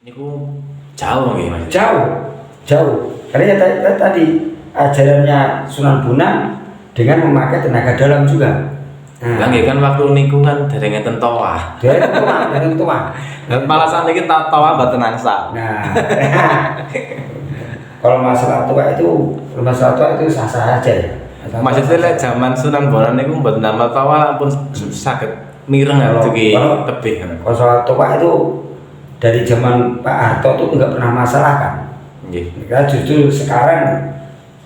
Niku jauh nggih Mas. Jauh. Karena tadi ajarannya Sunan Bonang dengan memakai tenaga dalam juga. Nah, nggih kan waktu niku kan dereng enten tawah. Dereng tua. Dan malah saniki tawah mboten angsal. Nah, kalau masalah tua itu sah-sah aja ya. Maksudnya lek zaman Sunan Bonang niku mboten damel tawah pun saged mireng dugi tebih. Kalau soal tua itu dari zaman Pak Harto itu nggak pernah masalah kan. Nggih. Ya, justru sekarang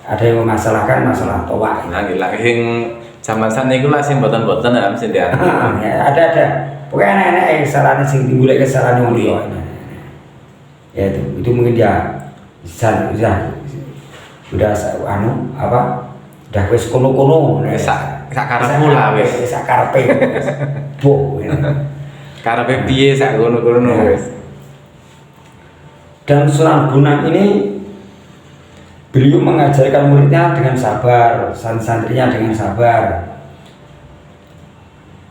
ada yang memasalahkan masalah tua. Nah, nggih lek sing zaman saniki lah sing mboten-mboten ya mesti dia. Ya, ada. Pokoknya enak-enak yang salahnya sing timbulnya kesalahan yang liya. Ya itu mungkin dia udah wis kono-kono Sak karepmu lah wis. Sak karepe. Boh. Karepe piye sak ngono-ngono wis. Dan Sunan Bonang ini beliau mengajarkan muridnya dengan sabar, santrinya dengan sabar.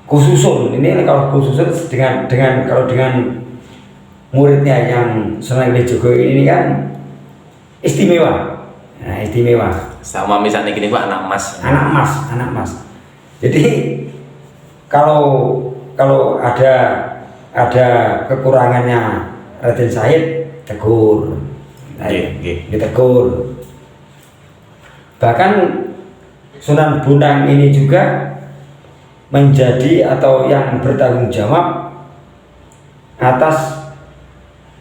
Khususun ini kalau khususun dengan muridnya yang Sunan Kalijogo ini kan istimewa. Nah, istimewa. Sama misalnya gini gua anak mas. Jadi kalau ada kekurangannya Raden Said tegur. Ditegur. Bahkan Sunan Bonang ini juga menjadi atau yang bertanggung jawab atas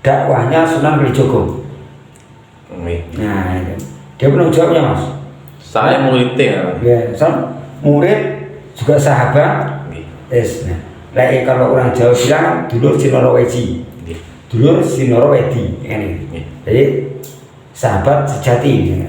dakwahnya Sunan Kalijogo. Nah, itu. Dia penanggung jawabnya, Mas. Saya muridnya. Ya, murid juga sahabat. Yes. Nah, kalau orang Jawa bilang dulur Sinoro Wedi. Dulur Sinoro Wedi. Ini. Jadi sahabat sejati. Ya.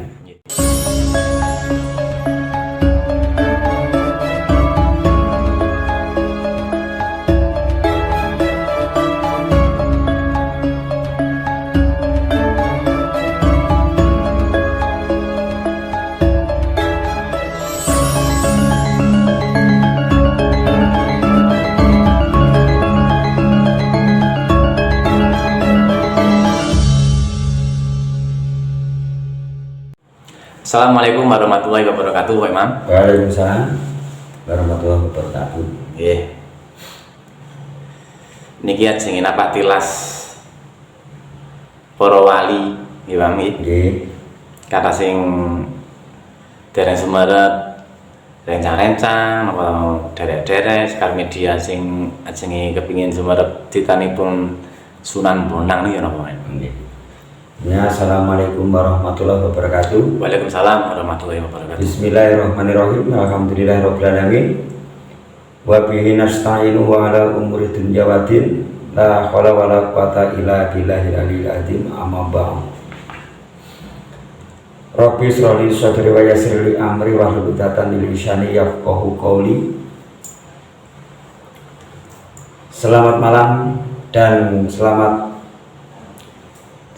Assalamualaikum warahmatullahi wabarakatuh, Pak Imam. Waalaikumsalam warahmatullahi wabarakatuh. Nggih. Niki ajeng napa tilas para wali nggih, Pak Imam. Nggih. Kata sing dereng sumerep, rencang-rencang apa derek-derek sekar media sing ajenge kepingin sumerep ditanipun Sunan Bonang niki napa, Pak Imam? Nggih. Ya, assalamualaikum warahmatullahi wabarakatuh. Waalaikumsalam warahmatullahi wabarakatuh. Bismillahirrahmanirrahim. Alhamdulillahirabbil alamin. Wa bihi nasta'inu wa ala umuri dunya waddin. La haula wala quwata illa billahil aliyil azim. Amma ba'd. Rabbi shrah li sadri wa yassir li amri wahlul 'uqdatam min lisani yafqahu qawli. Selamat malam dan selamat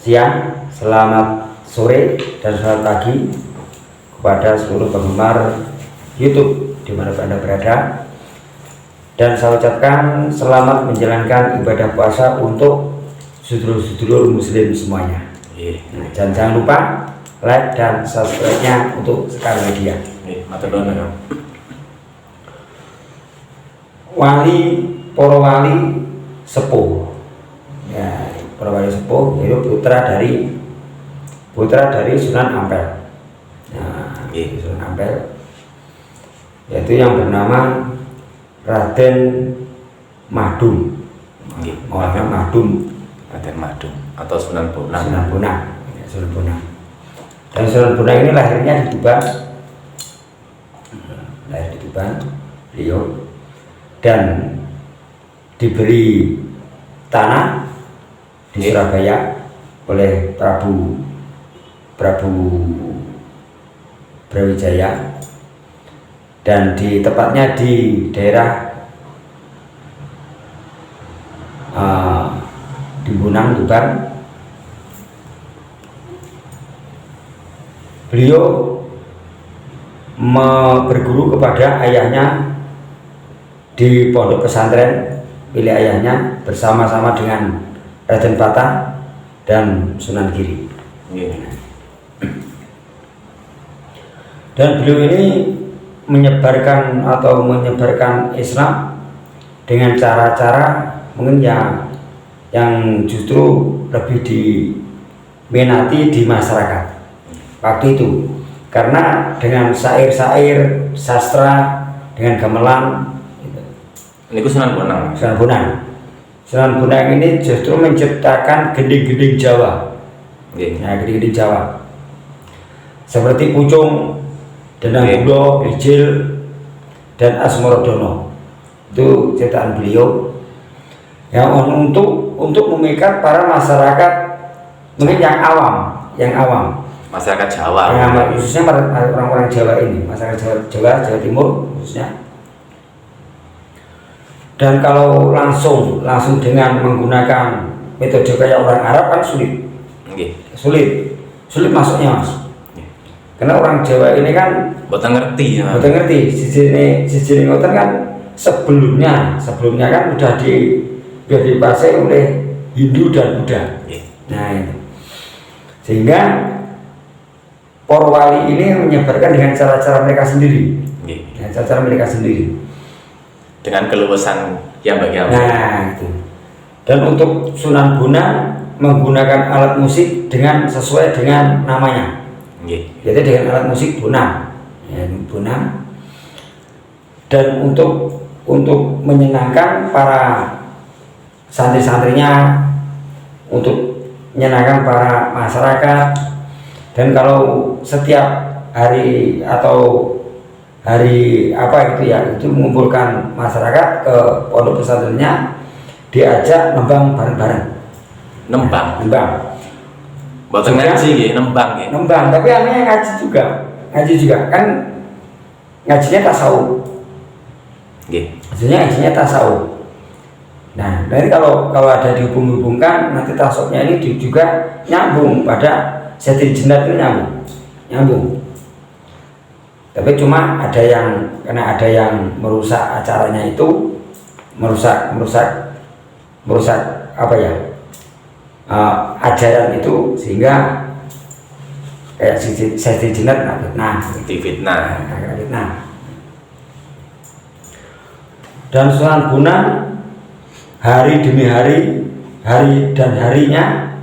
siang, selamat sore, dan selamat pagi kepada seluruh penggemar YouTube dimanapun Anda berada. Dan saya ucapkan selamat menjalankan ibadah puasa untuk sedulur-sedulur muslim semuanya. Nah, jangan lupa like dan subscribe-nya untuk Sekar Media. Para wali sepuh. Ya, para wali sepuh itu putra dari Sunan Ampel. Nah, Sunan Ampel yaitu yang bernama Raden Madum. Raden Madum atau Sunan Bonang. Sunan Bonang. Ya, Sunan Bonang. Dan Sunan Bonang ini lahirnya di Tuban. Lahir di Tuban, Riau, dan diberi tanah di Surabaya oleh Prabu Brawijaya, dan tepatnya di daerah di Bonang, Tuban. Beliau berguru kepada ayahnya di pondok pesantren milik ayahnya bersama-sama dengan Raden Patah dan Sunan Giri. Nggih. Dan beliau ini menyebarkan Islam dengan cara-cara mungkin yang justru lebih diminati di masyarakat waktu itu, karena dengan syair-syair sastra, dengan gamelan gitu. Ini Sunan Bonang. Sunan Bonang ini justru menciptakan gending-gending Jawa. Nggih. Nah, gending-gending Jawa seperti Pucung, Denang Bulo, Bijil, dan Asmorodono. Itu ciptaan beliau yang untuk memikat para masyarakat mungkin yang awam, Masyarakat Jawa. khususnya orang-orang Jawa ini, masyarakat Jawa Timur khususnya. Dan kalau langsung dengan menggunakan metode kayak orang Arab kan sulit masuknya, Mas. Karena orang Jawa ini kan Boten ngerti ya. Boten ngerti. Siji ngoten kan sebelumnya kan udah dikuasai oleh Hindu dan Buddha. Nah, itu. Sehingga para wali ini menyebarkan dengan cara-cara mereka sendiri. Dengan keluasan yang bagian. Nah, itu. Dan untuk Sunan Bonang menggunakan alat musik sesuai dengan namanya. Yaitu dengan alat musik bonang. Bonang. Dan untuk menyenangkan para santri-santrinya, untuk menyenangkan para masyarakat. Dan kalau setiap hari atau hari itu mengumpulkan masyarakat ke pondok pesantrennya, diajak nembang bareng-bareng. Nembang. Boten ngaji nembang. Nembang, tapi aneh ngaji juga kan, ngajinya tasawuf. Ngajinya tasawuf. Nah, nanti kalau ada dihubung-hubungkan, nanti tasawufnya ini juga nyambung pada Seti Jenat itu nyambung. Tapi cuma karena ada yang merusak acaranya itu, merusak ajaran itu, sehingga kayak Seti Jenat fitnah. Dan Sunan Bonang hari demi hari dan harinya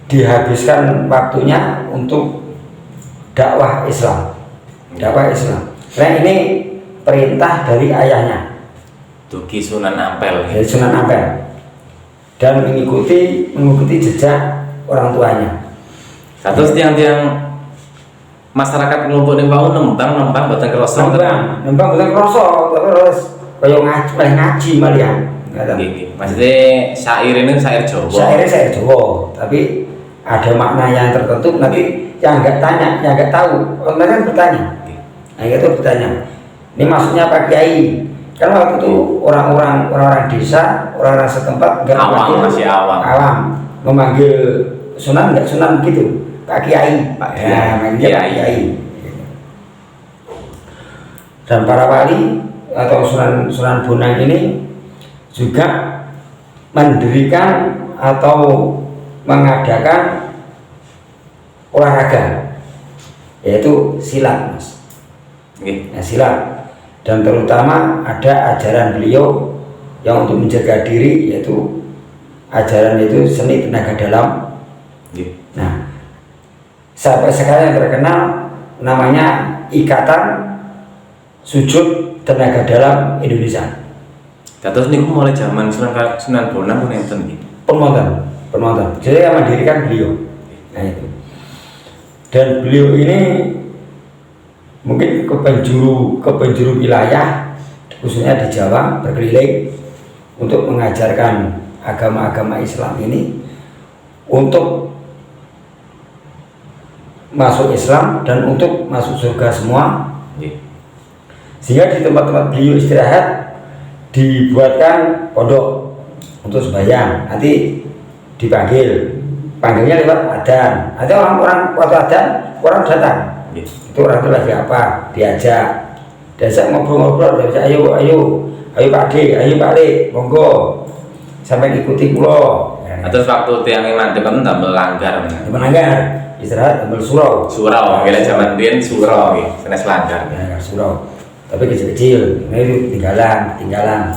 dihabiskan waktunya untuk dakwah Islam. Nah, ini perintah dari ayahnya, Duki Sunan Ampel. Dan mengikuti jejak orang tuanya. Terus tiang-tiang masyarakat ngelumpuk ning wau nembang boten krasa. Nembang boten krasa, tapi terus kaya ngaji malian. Nggih. Maksudnya syair ini syair Jawa. Syair Jawa, tapi ada makna yang tertentu. Nanti yang enggak tahu, orang kan bertanya. Nah, itu bertanya. Ini maksudnya Pak Kiai. Kan waktu itu orang-orang desa, orang-orang setempat masih awam. Memanggil Sunan enggak Sunan gitu. Pak Kiai. Kiai. Dan para wali atau Sunan Bonang ini juga mendirikan atau mengadakan olahraga, yaitu silat, Mas. Silat. Dan terutama ada ajaran beliau yang untuk menjaga diri, yaitu ajaran itu seni tenaga dalam. Nah, sampai sekarang yang terkenal namanya Ikatan Sujud Tenaga Dalam Indonesia. Terus niku mulai zaman Sunan Bonang pun enten nggih. Penonton. Jadi yang mendirikan beliau. Nah, itu. Dan beliau ini mungkin ke penjuru wilayah, khususnya di Jawa, berkeliling untuk mengajarkan agama-agama Islam ini untuk masuk Islam dan untuk masuk surga semua. Sehingga di tempat-tempat beliau istirahat dibuatkan pondok untuk sembahyang. Nanti panggilnya lewat adzan. Nanti orang waktu adzan orang datang. Itu orang itu lagi apa? Diajak ngobrol-ngobrol. Ayo Pak D, ayo Pak Le, monggo sampai ikuti pulau. Ya. Terus waktu tiang mandek kan tambah langgar. Langgar, istirahat tambah surau. Surau, kira zaman biyen surau iki, senes langgar. Ya, surau. Tapi kecil-kecil, nah itu tinggalan.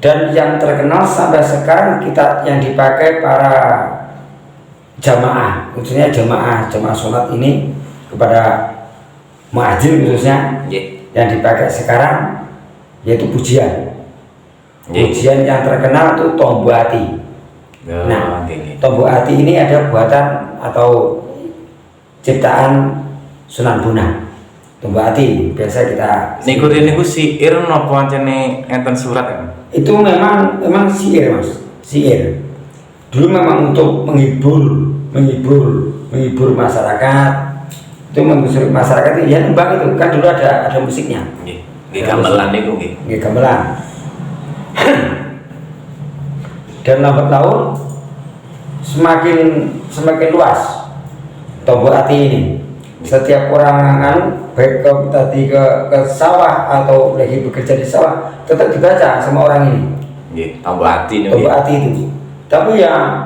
Dan yang terkenal sampai sekarang kita yang dipakai para jamaah, khususnya jamaah sholat ini kepada muadzin khususnya, yang dipakai sekarang yaitu pujian. Pujian yang terkenal itu Tombo Ati. Nah, Tombo Ati ini ada buatan atau ciptaan Sunan Bonang. Tombo Ati biasa kita. Niku syair napa ancene enten surat kan? Itu memang syair Mas, syair. Dulu memang untuk menghibur masyarakat. Itu menghibur masyarakat itu ya nembang itu kan dulu ada musiknya. Nggih gamelan niku nggih. Nggih gamelan. Dan lambat laun semakin luas Tombo Ati ini. Setiap orang baik ke sawah atau lagi bekerja di sawah tetap dibaca sama orang ini. Nggih, Tombo Ati niku. Tombo Ati itu. Tapi ya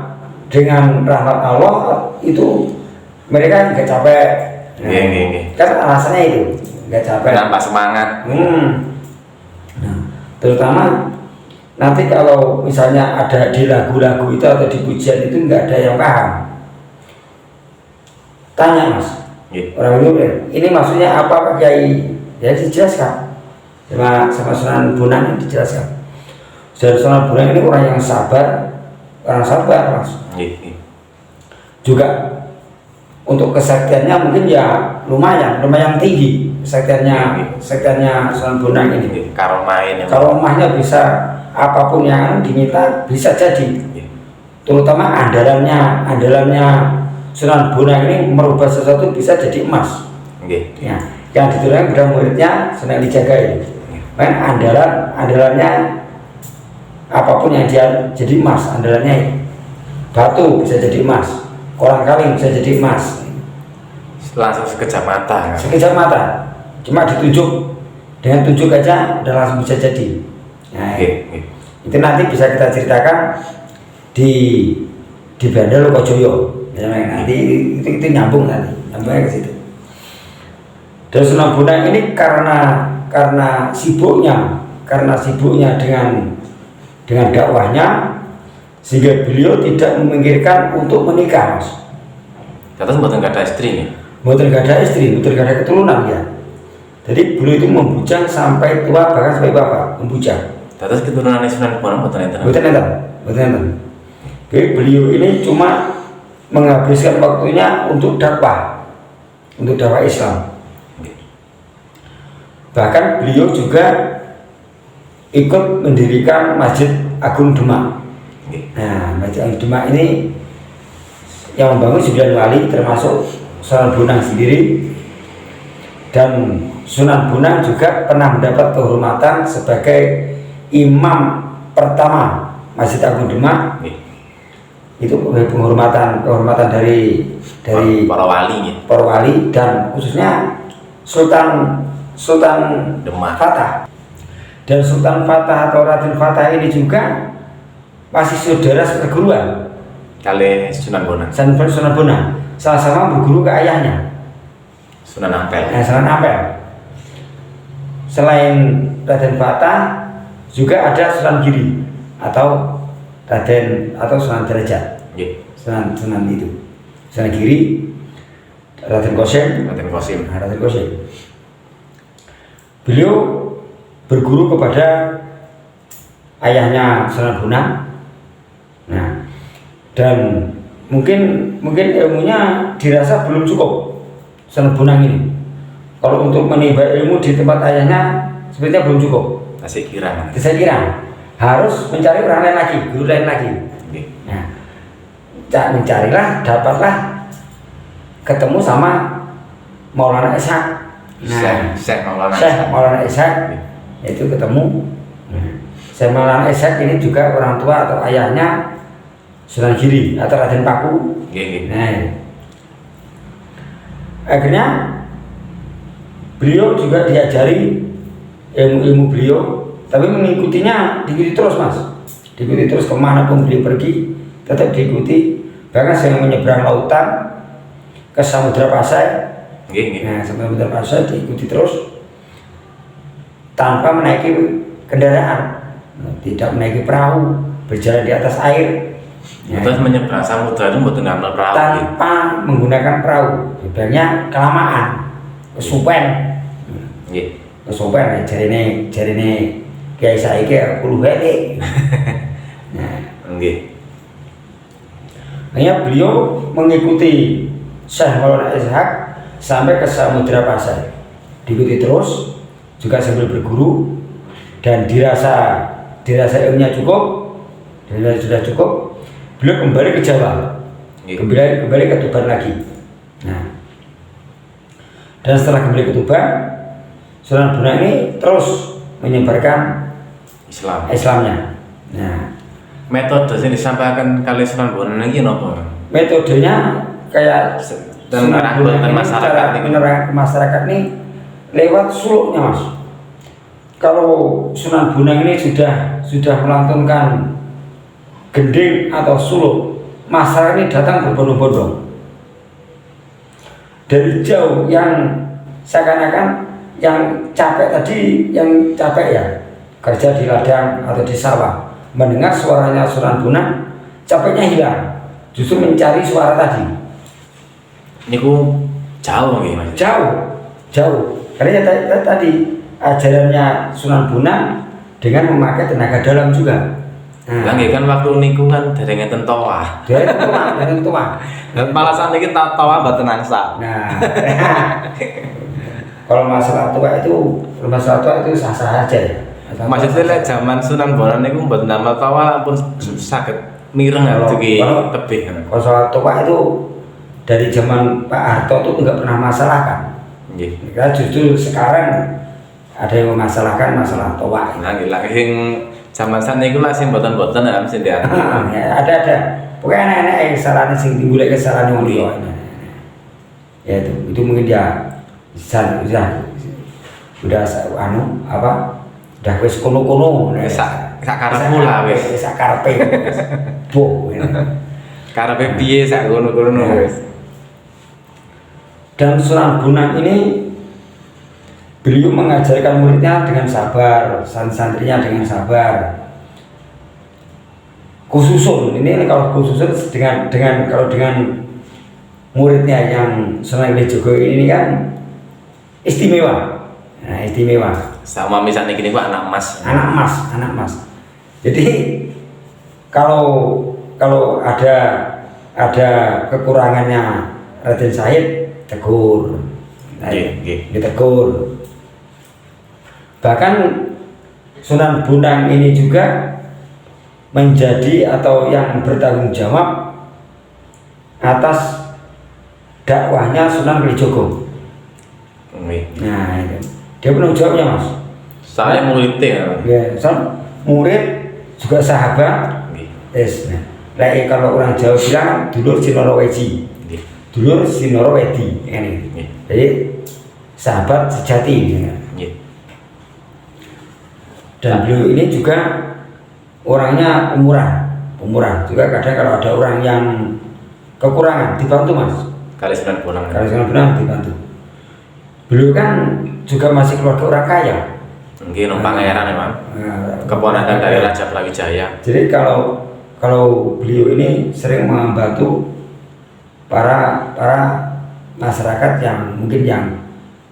dengan rahmat Allah itu mereka nggak capek. Nggih. Kan alasannya itu nggak capek. Nampak semangat. Nah, terutama nanti kalau misalnya ada di lagu-lagu itu atau di pujian itu nggak ada yang paham, tanya Mas, orang itu ini maksudnya apa Pak Kiai? Ya dijelaskan sama Sunan Bonang dijelaskan. Sunan Bonang ini orang yang sabar Mas. Juga untuk kesaktiannya mungkin ya lumayan tinggi kesaktiannya Sunan Bonang ini. Karomahnya bisa apapun yang diminta bisa jadi. Terutama andalannya Sunan Bonang ini merubah sesuatu bisa jadi emas. Ya, yang diturunkan kepada muridnya Sunan Kalijaga ini. Andalannya apapun yang dia jadi emas, andalannya ini. Batu bisa jadi emas, kolang kaling bisa jadi emas. Langsung sekejap mata. Cuma ditunjuk, dengan tunjuk aja udah langsung bisa jadi. Nah, itu nanti bisa kita ceritakan di Banda Lokojoyo. Nanti itu nyambungnya ke situ. Dan Sunan Bonang ini karena sibuknya dengan dakwahnya sehingga beliau tidak memikirkan untuk menikah Mas. Terus mboten gak ada istri nih. Mboten gak ada istri, mboten gak ada keturunan ya. Jadi beliau itu membujang sampai tua bahkan sampai bapak membujang. Terus keturunan Sunan Bonang mboten enten. Jadi beliau ini cuma menghabiskan waktunya untuk dakwah Islam. Bahkan beliau juga ikut mendirikan Masjid Agung Demak. Nah, Masjid Agung Demak ini yang membangun 9 wali termasuk Sunan Bonang sendiri, dan Sunan Bonang juga pernah mendapat kehormatan sebagai imam pertama Masjid Agung Demak. Itu penghormatan dari para wali dan khususnya Sultan Demak. Fatah. Dan Sultan Fatah atau Raden Fatah ini juga masih saudara seperguruan kali Sunan Bonang. Sunan Bonang sama-sama berguru ke ayahnya Sunan Ampel. Sunan Ampel. Selain Raden Fatah juga ada Sunan Giri atau Sunan Derajat. Sunan itu. Sunan Giri, Raden Kosim. Beliau berguru kepada ayahnya Sunan Bonang. Nah, dan mungkin ilmunya dirasa belum cukup Sunan Bonang ini. Kalau untuk menimba ilmu di tempat ayahnya sepertinya belum cukup. Saya kira harus mencari orang lain lagi, guru lain lagi. Nah, mencarilah, dapatlah ketemu sama Maulana Ishaq. Syekh Maulana Ishaq itu ketemu. Syekh Maulana Ishaq ini juga orang tua atau ayahnya Sunan Giri atau Raden Paku. Nah, akhirnya beliau juga diajari ilmu beliau, tapi diikuti terus Mas. diikuti terus kemana pun beliau pergi, tetap diikuti. Bahkan saya menyeberang lautan ke Samudra Pasai. Nah, Samudra Pasai diikuti terus tanpa menaiki kendaraan, tidak menaiki perahu, berjalan di atas air. Terus menyeberang samudra itu buat ngambil perahu tanpa menggunakan perahu, sebenarnya kelamaan, kesupen. Kesupen, jari ini kayak saya kayak 10 hari. Nah, hanya beliau mengikuti Syekh Maulana Ishaq sampai ke Samudra Pasai, diikuti terus juga sambil berguru, dan dirasa ilmunya cukup, sudah cukup. Beliau kembali ke Jawa, kembali ke Tuban lagi. Nah, dan setelah kembali ke Tuban, Sunan Bonang ini terus menyebarkan Islamnya. Nah, metode yang disampaikan kali Sunan Bonang ini apa? Metodenya kayak Sunan Bonang ini cara menerangkan masyarakat ini lewat suluknya, Mas. Kalau Sunan Bonang ini sudah melantunkan gending atau suluk, masyarakat ini datang berbondong-bondong dari jauh, yang seakan-akan yang capek ya kerja di ladang atau di sawah, mendengar suaranya Sunan Bonang capeknya hilang, justru mencari suara tadi. Ini ku jauh nih, Mas. Jauh karena tadi ajarannya Sunan Bonang dengan memakai tenaga dalam juga. Nah, kan waktu niku kan dari ngeten toa. Dari toa. Dan malasan niki toa mboten angsa. Nah. Kalau masalah tua itu sah-sah aja ya. Maksudnya lek zaman Sunan Bonang niku mboten damel toa pun saged mireng iki tebih. Kalau soal tua itu dari zaman Pak Harto itu enggak pernah masalah kan. Nggih. Ya justru sekarang ada yang memasalahkan masalah tua. Nah, sing zaman saniki lah sing boten-boten ya mesti dia. Ada. Pokoknya enak-enak kesalahan sing timbul kesalahan wong liya. Ya itu mungkin dia udah wis kono-kono sak karepmu lah wis. Sak karepe. Boh. Karepe piye sak kono-kono wis. Dan Sunan Bonang ini beliau mengajarkan muridnya dengan sabar, santrinya dengan sabar. Khususun ini kalau khususun dengan muridnya yang Sunan Kalijogo ini kan istimewa. Nah, istimewa. Sama misalnya gini Pak, anak mas. Jadi kalau ada kekurangannya Raden Said, tegur. Ditegur. Bahkan Sunan Bonang ini juga menjadi atau yang bertanggung jawab atas dakwahnya Sunan Kalijogo. Nah, itu dia penanggung jawabnya, Mas. Saya muridnya. Ya, murid juga sahabat. Yes. Nah, kalau orang Jawa bilang dulur Sinoroweji. Dulur Sinoroweji ini. Jadi sahabat sejati. Dan beliau ini juga orangnya pemurah. Juga kadang kalau ada orang yang kekurangan dibantu, Mas. Kali Sunan Bonang dibantu. Beliau kan juga masih keluarga orang kaya. Mungkin pangeran emang. Keponakan dari Raja Brawijaya. Jadi kalau beliau ini sering membantu para masyarakat yang mungkin yang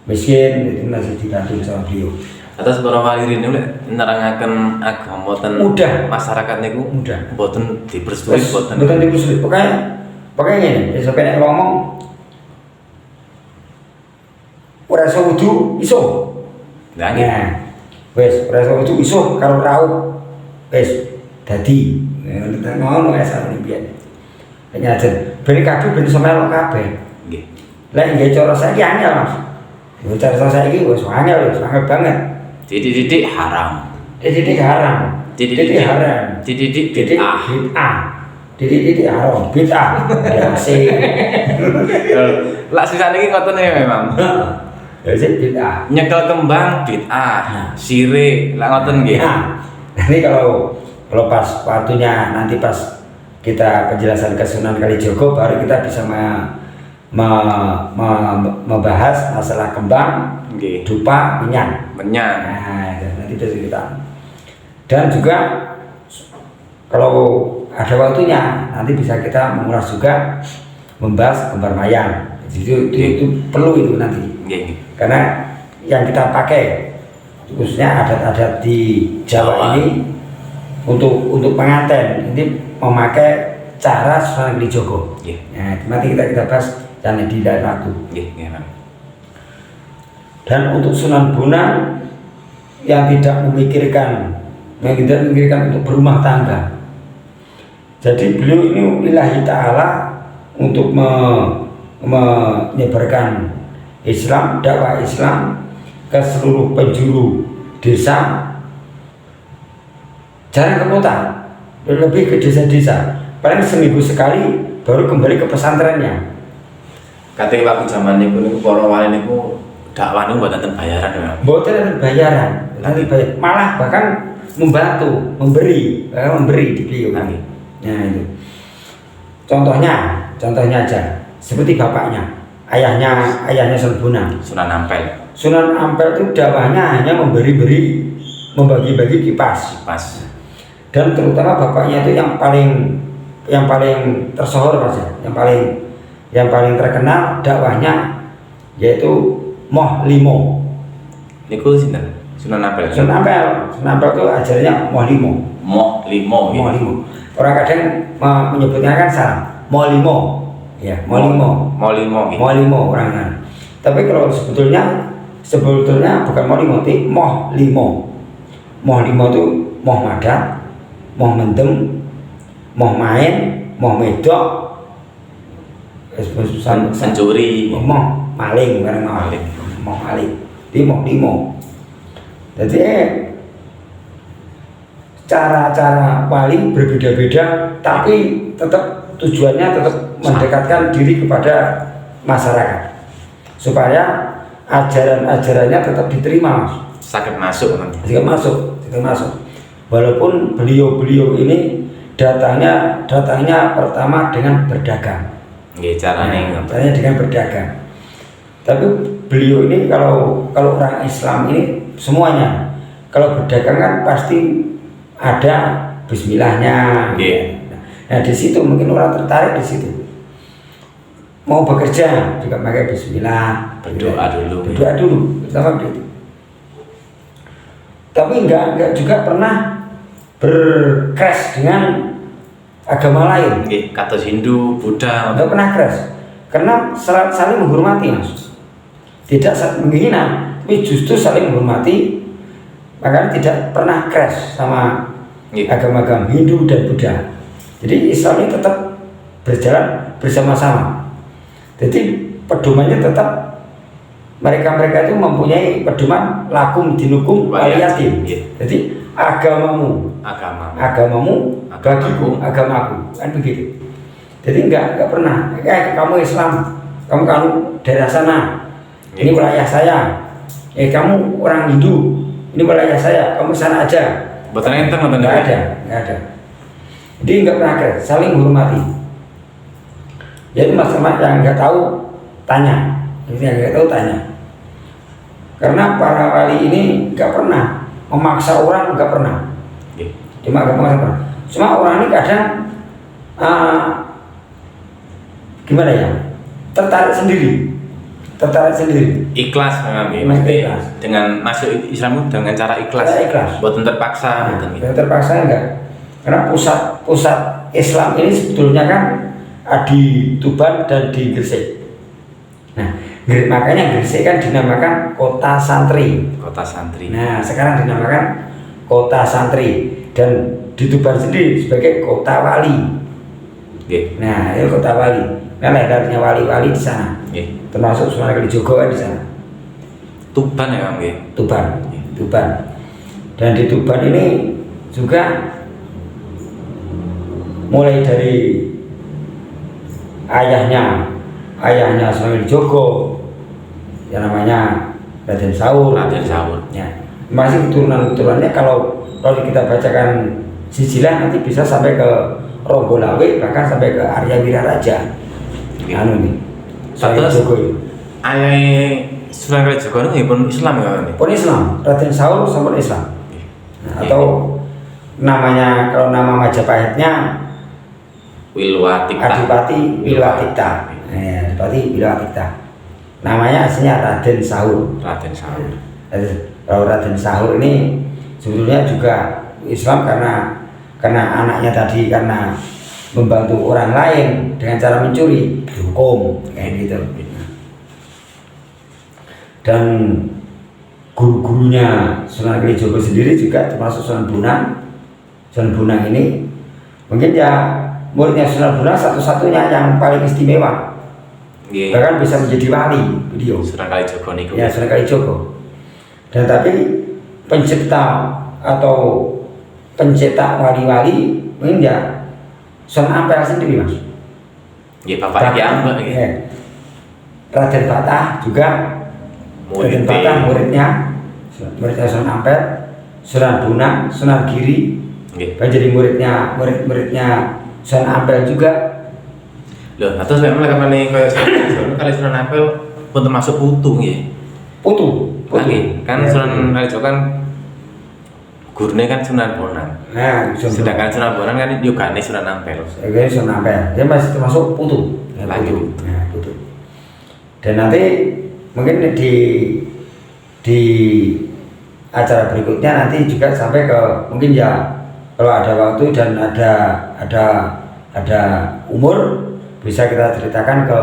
miskin, itu masih dibantu sama beliau. Atas para wali ini nerangaken agama ten masyarakat niku mboten dipersulit mboten dipersulit. Pokoknya ngene, sampe nek ngomong ora iso wudu iso. Nah, wis ora iso wudu iso karo raup. Wis dadi ngono ya sampeyan piye. Penyajen ben kabeh ben semelok kabeh. Nggih. Lah nggih cara saiki angel, Mas. Cara saiki wis angel banget. Didik haram. Didik haram. Didik bid'ah. Didik haram, bid'ah. Ya sih. Lah sisane iki ngoten memang. Ya sih bid'ah. Nyekel kembang bid'ah, sire lah ngoten nggih. Nah, ini kalau Kalau pas waktunya nanti pas kita penjelasan ke Sunan Kalijogo baru kita bisa membahas masalah kembang, Nggih. dupa, minyak. Menyang. Nah, itu nanti bisa kita. Dan juga kalau ada waktunya nanti bisa kita mengulas juga membahas gambar mayang. Itu perlu itu nanti. Nggih. Karena yang kita pakai khususnya adat-adat di Jawa ini untuk pengantin ini memakai cara Sunan Kalijogo. Nah, nanti kita bahas yang di lain waktu. Dan untuk Sunan Bonang yang tidak memikirkan untuk berumah tangga. Jadi beliau ini lillahi ta'ala untuk menyebarkan Islam, dakwah Islam ke seluruh penjuru desa, jarang ke kota, lebih ke desa-desa. Paling seminggu sekali baru kembali ke pesantrennya. Katanya waktu zaman niku para wali niku dakwah niku mboten bayaran ya. Mboten bayaran, malah bahkan membantu, memberi di beliau. Nah itu. Contohnya aja seperti bapaknya, ayahnya Sunan Bonang. Sunan Ampel. Sunan Ampel itu dakwahnya hanya membagi-bagi kipas. Dan terutama bapaknya itu yang paling tersohor Mas, yang paling terkenal dakwahnya yaitu Moh Limo. Niku sinten? Sunan Ampel. Sunan Ampel itu ajarannya Moh Limo. Moh Limo. Orang kadang menyebutnya kan salah. Moh Limo. Ya, Moh Limo orangnya. Tapi kalau sebetulnya bukan Moh Limo, tapi Moh Limo. Moh Limo itu moh madat, moh mendem, moh main, moh medok, sencuri, moh maling, moh maling, di moh limo. Jadi cara-cara wali berbeda-beda, tapi tetap tujuannya tetap mendekatkan diri kepada masyarakat supaya ajaran-ajarannya tetap diterima. Sakit masuk nanti. Sakit masuk. Walaupun beliau ini datangnya pertama dengan berdagang. Caranya dengan berdagang. Tapi beliau ini kalau orang Islam ini semuanya kalau berdagang kan pasti ada bismillahnya. Nah di situ mungkin orang tertarik di situ. Mau bekerja juga pakai bismillah, berdoa dulu, pertama begitu. Tapi enggak juga pernah bercrash dengan agama lain. Kata Hindu, Buddha. Enggak pernah crash, karena saling menghormati Mas. Tidak menghina, tapi justru saling menghormati. Makanya tidak pernah crash sama agama-agama Hindu dan Buddha. Jadi Islam ini tetap berjalan bersama-sama. Jadi pedomannya tetap mereka itu mempunyai pedoman lakum dinukum waliyatin. Jadi agamamu bagiku, agamaku, kan begitu. Jadi enggak pernah kamu Islam, kamu daerah sana, ini wilayah saya. Kamu orang Hindu, ini wilayah saya, kamu sana aja. Enggak ada. Jadi enggak pernah saling menghormati. Jadi masalah yang enggak tahu tanya, karena para wali ini enggak pernah memaksa orang, enggak pernah. Cuma orang ini kadang gimana ya, tertarik sendiri. Ikhlas memang ikhlas. Dengan masuk Islam dengan cara ikhlas. Buat terpaksa. Terpaksa enggak. Karena pusat Islam ini sebetulnya kan di Tuban dan di Gresik. Nah, makanya Gresik kan dinamakan kota santri. Nah, sekarang dinamakan kota santri dan di Tuban sendiri sebagai kota wali. Nah, itu kota wali. Nah, ledarnya wali-wali di sana. Termasuk Sunan Kalijogo kan di sana. Tuban ya, Tuban. Dan di Tuban ini juga mulai dari ayahnya Sunan Kalijogo yang namanya Raden Saur. Ya. Masih keturunan-keturunannya kalau kita bacakan Sijilan nanti bisa sampai ke Ronggolawe, bahkan sampai ke Arya Wiraraja. Anu nih. Saya Terus Jogo itu. ayah Sunan Kalijaga ini pun Islam ya ini. Pun Islam, Raden Saul sampun Islam. Nah, atau namanya kalau nama Majapahitnya Wilwatikta. Adipati Wilwatikta. Adipati Wilwatikta. Namanya aslinya Raden Saul. Raden Saul. Kalau Raden Saul ini sebetulnya juga Islam karena anaknya tadi karena membantu orang lain dengan cara mencuri, dihukum kayak gitu. Dan guru-gurunya Sunan Kalijaga sendiri juga termasuk Sunan Bonang. Sunan Bonang ini mungkin ya muridnya Sunan Bonang satu-satunya yang paling istimewa. Bahkan bisa menjadi wali beliau. Sunan Kalijaga niku. Ya, Sunan Kalijaga. Dan tapi pencipta atau pencetak wali-wali mungkin ya Sunan Ampel sendiri, Mas. Nggih, Bapak iki ambek nggih. Raden Batah juga Raden Batah muridnya Sunan Ampel, Sunan Bonang, Sunan Giri. Nggih. Jadi muridnya Sunan Ampel juga. Loh, terus memang nih kaya kali Sunan Ampel pun termasuk putu nggih. Putu. Lagi kan Ya. Sunan Kalijaga kan gurune kan Sunan Bonang. Nah, Sedangkan Sunan Bonang kan yogane Sunan Ampel. Oke, Sunan Ampel. Dia masih termasuk putu. Ya, Lagi putu. putu. Nah, putu. Dan nanti mungkin di acara berikutnya nanti juga sampai ke mungkin ya kalau ada waktu dan ada umur bisa kita ceritakan ke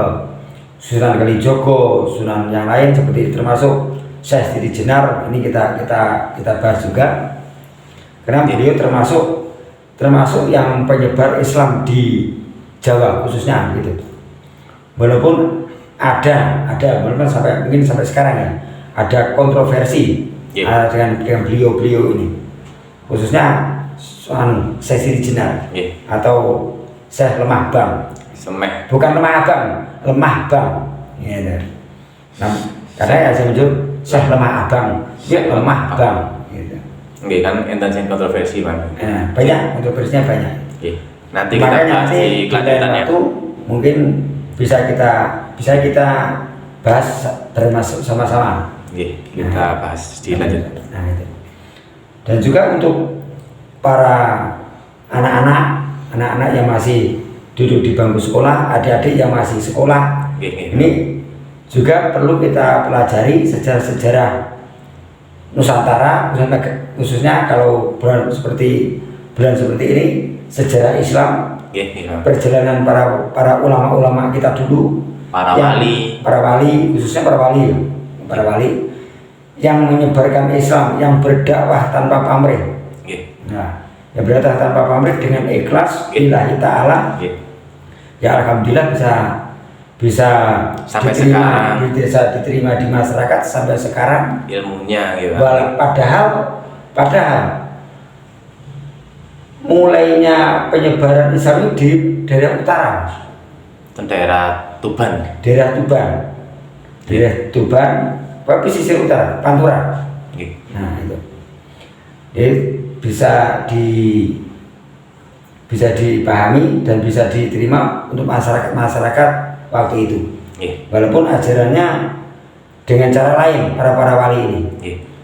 Sunan Kalijaga, Sunan yang lain seperti termasuk Syekh Siti Jenar. Ini kita bahas juga karena beliau termasuk yang penyebar Islam di Jawa khususnya gitu. Walaupun ada walaupun mungkin sampai sekarang ya ada kontroversi dengan beliau ini khususnya Syekh Siti Jenar atau Syekh Lemah Bang. Semeh. Bukan Lemah Abang, Lemah Bang. Gitu. Nah, karena ya saya menyebut Syekh Lemah Abang, ya Lemah Bang. Gitu. Nggih kan enten sing kontroversi, Bang. Nah, banyak kontroversinya banyak. Nggih. Nanti kita bahas di kelanjutannya. Mungkin bisa kita bahas sama-sama. Nggih, kita bahas di lanjutan. Nah, itu. Dan juga untuk para anak-anak yang masih duduk di bangku sekolah, adik-adik yang masih sekolah, ini juga perlu kita pelajari sejarah-sejarah Nusantara, khususnya kalau bulan seperti ini, sejarah Islam, perjalanan para ulama-ulama kita dulu, para wali, khususnya para wali yang menyebarkan Islam, yang berdakwah tanpa pamrih. Nah, yang berdakwah tanpa pamrih dengan ikhlas lillahi ta'ala. Ya alhamdulillah bisa sampai sekarang diterima di masyarakat sampai sekarang ilmunya gitu. Padahal mulainya penyebaran Islam itu di daerah utara, daerah Tuban, pesisir utara, Pantura. Nah itu, jadi bisa dipahami dan bisa diterima untuk masyarakat waktu itu. Walaupun ajarannya dengan cara lain para wali ini.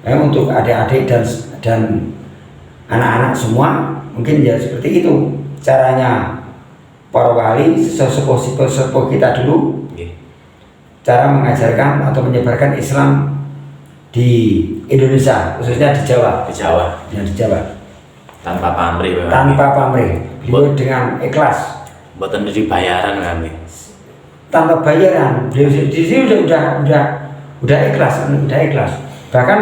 Untuk adik-adik dan anak-anak semua mungkin ya seperti itu caranya para wali sesepuh kita dulu. Cara mengajarkan atau menyebarkan Islam di Indonesia, khususnya di Jawa. Di Jawa. Tanpa pamrih. Beliau dengan ikhlas. Mboten dibayaran kami. Tanpa bayaran. Beliau di sini udah ikhlas. Bahkan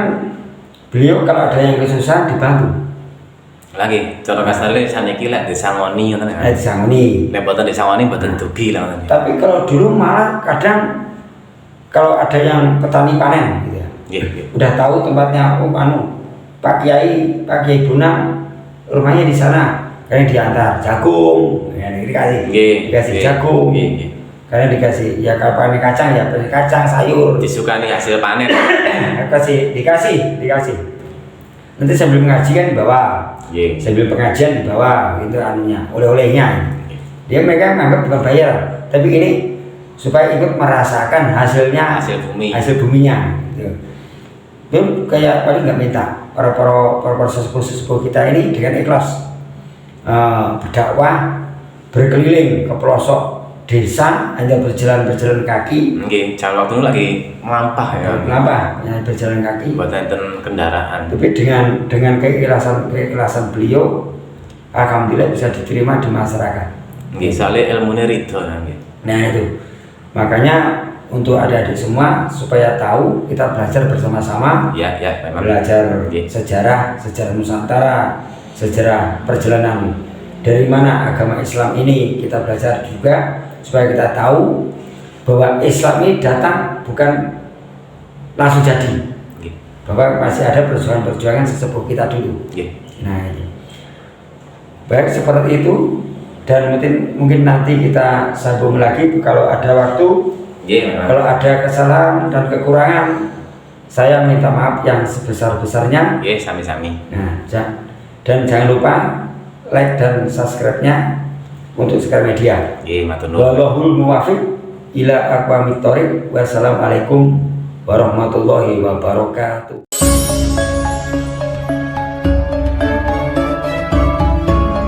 beliau kalau ada yang kesusahan dibantu. Lagi, cara kasarnya saniki lek disangoni ngoten kan. Disangoni. Nek mboten disangoni mboten dugi lah ngoten. Tapi kalau dulu malah kadang kalau ada yang petani panen gitu ya. Udah tahu tempatnya Pak Kiai Bonang rumahnya di sana, kalian diantar jagung, ya dikasih jagung, kalian dikasih ya kalau panen kacang ya panen kacang sayur, disukani hasil panen, dikasih. Nanti sambil mengaji kan di bawah, Nggih. sambil pengajian di bawah, itu anunya, oleh-olehnya. Dia mereka menganggap bukan bayar, tapi ini supaya ikut merasakan hasilnya, Hasil bumi. hasil buminya. Gitu. Itu kayak paling nggak minta para sesepuh kita ini dengan ikhlas berdakwah, berkeliling ke pelosok desa, hanya berjalan kaki. Nggih, calon waktu lagi melampah ya. Kenapa? Hanya berjalan kaki. Buat enten kendaraan. Tapi dengan keikhlasan beliau, alhamdulillah bisa diterima di masyarakat. Nggih, soalnya ilmunya ridho nggih. Nah itu, makanya untuk adik-adik semua supaya tahu kita belajar bersama-sama, Ya, memang. belajar Nggih. sejarah Nusantara, sejarah perjalanan dari mana agama Islam ini kita belajar juga supaya kita tahu bahwa Islam ini datang bukan langsung jadi, Nggih. bahwa masih ada perjuangan sesepuh kita dulu. Nggih. Nah ini baik seperti itu, dan mungkin nanti kita sambung lagi kalau ada waktu. Nggih, memang. Kalau ada kesalahan dan kekurangan, saya minta maaf yang sebesar-besarnya. Nggih, sami-sami. Nah, dan jangan lupa like dan subscribe-nya untuk Sekar Media. Nggih, matur nuwun. Wallahul muwaffiq ila aqwamit thoriq. Wassalamualaikum warahmatullahi wabarakatuh.